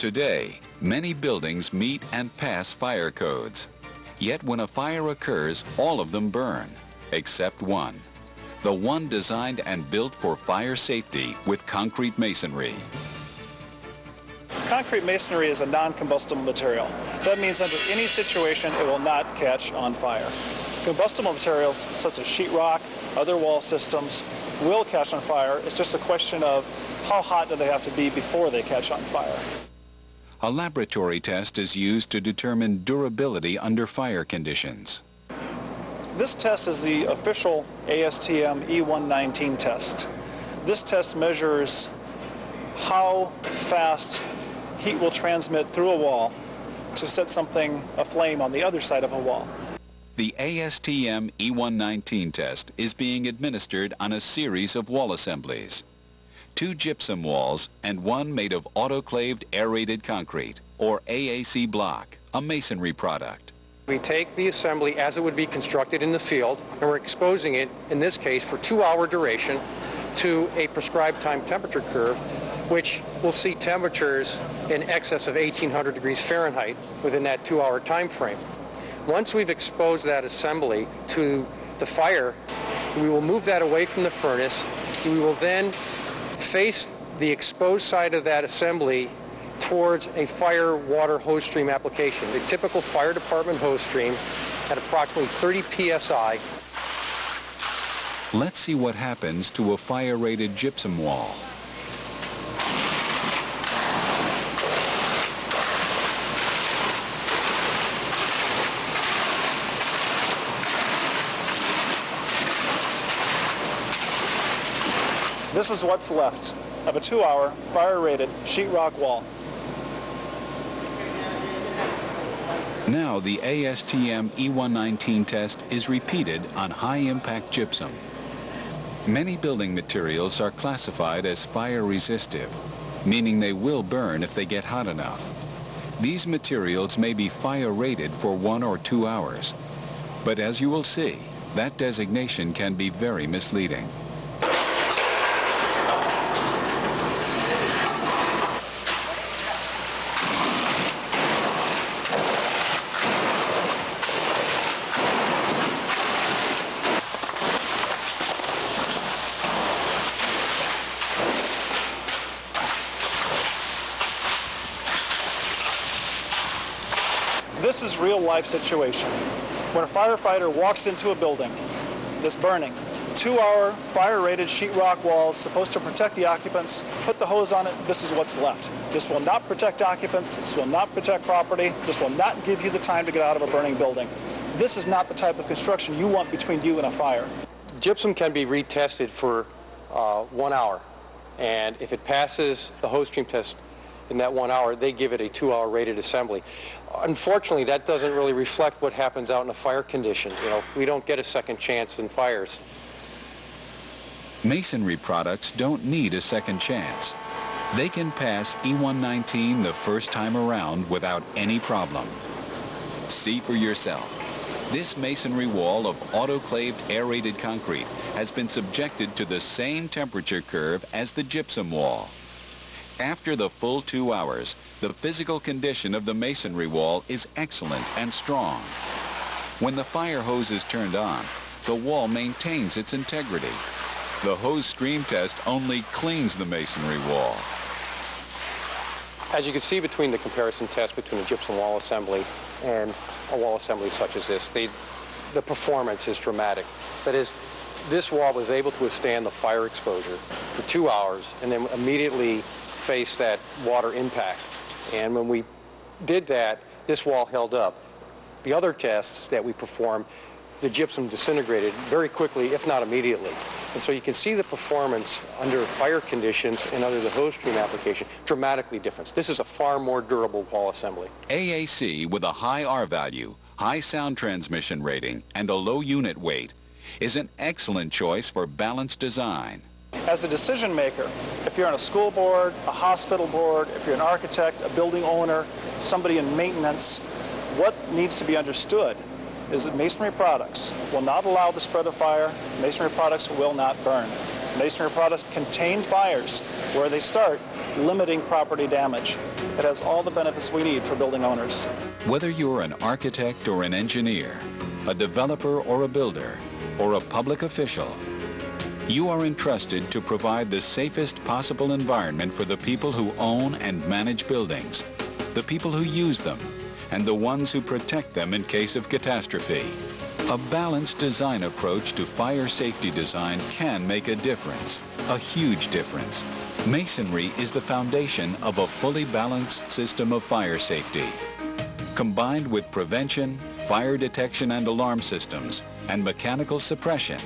Today, many buildings meet and pass fire codes. Yet when a fire occurs, all of them burn, except one. The one designed and built for fire safety with concrete masonry. Concrete masonry is a non-combustible material. That means under any situation it will not catch on fire. Combustible materials such as sheetrock, other wall systems will catch on fire. It's just a question of how hot do they have to be before they catch on fire. A laboratory test is used to determine durability under fire conditions. This test is the official ASTM E119 test. This test measures how fast heat will transmit through a wall to set something aflame on the other side of a wall. The ASTM E119 test is being administered on a series of wall assemblies. 2 gypsum walls and one made of autoclaved aerated concrete, or AAC block, a masonry product. We take the assembly as it would be constructed in the field, and we're exposing it, in this case, for 2-hour duration to a prescribed time temperature curve, which will see temperatures in excess of 1800 degrees Fahrenheit within that 2-hour time frame. Once we've exposed that assembly to the fire, we will move that away from the furnace. We will then face the exposed side of that assembly towards a fire water hose stream application. The typical fire department hose stream at approximately 30 psi. Let's see what happens to a fire-rated gypsum wall. This is what's left of a 2-hour fire-rated sheetrock wall. Now the ASTM E119 test is repeated on high-impact gypsum. Many building materials are classified as fire-resistive, meaning they will burn if they get hot enough. These materials may be fire-rated for 1 or 2 hours, but as you will see, that designation can be very misleading. This is real-life situation. When a firefighter walks into a building that's burning, 2-hour fire-rated sheetrock walls supposed to protect the occupants, put the hose on it, this is what's left. This will not protect occupants, this will not protect property, this will not give you the time to get out of a burning building. This is not the type of construction you want between you and a fire. Gypsum can be retested for 1 hour, and if it passes the hose stream test in that 1 hour, they give it a 2-hour rated assembly. Unfortunately, that doesn't really reflect what happens out in a fire condition. We don't get a second chance in fires. Masonry products don't need a second chance. They can pass E119 the first time around without any problem. See for yourself. This masonry wall of autoclaved aerated concrete has been subjected to the same temperature curve as the gypsum wall. After the full 2 hours, the physical condition of the masonry wall is excellent and strong. When the fire hose is turned on, the wall maintains its integrity. The hose stream test only cleans the masonry wall. As you can see between the comparison test between a gypsum wall assembly and a wall assembly such as this, the performance is dramatic. That is, this wall was able to withstand the fire exposure for 2 hours and then immediately face that water impact. And when we did that, this wall held up. The other tests that we performed, the gypsum disintegrated very quickly, if not immediately. And so you can see the performance under fire conditions and under the hose stream application dramatically different. This is a far more durable wall assembly. AAC with a high R value, high sound transmission rating, and a low unit weight is an excellent choice for balanced design. As a decision maker, if you're on a school board, a hospital board, if you're an architect, a building owner, somebody in maintenance, what needs to be understood is that masonry products will not allow the spread of fire. Masonry products will not burn. Masonry products contain fires where they start, limiting property damage. It has all the benefits we need for building owners. Whether you're an architect or an engineer, a developer or a builder, or a public official, you are entrusted to provide the safest possible environment for the people who own and manage buildings, the people who use them, and the ones who protect them in case of catastrophe. A balanced design approach to fire safety design can make a difference, a huge difference. Masonry is the foundation of a fully balanced system of fire safety. Combined with prevention, fire detection and alarm systems, and mechanical suppression,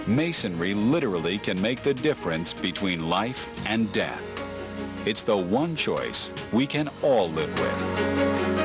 masonry literally can make the difference between life and death. It's the one choice we can all live with.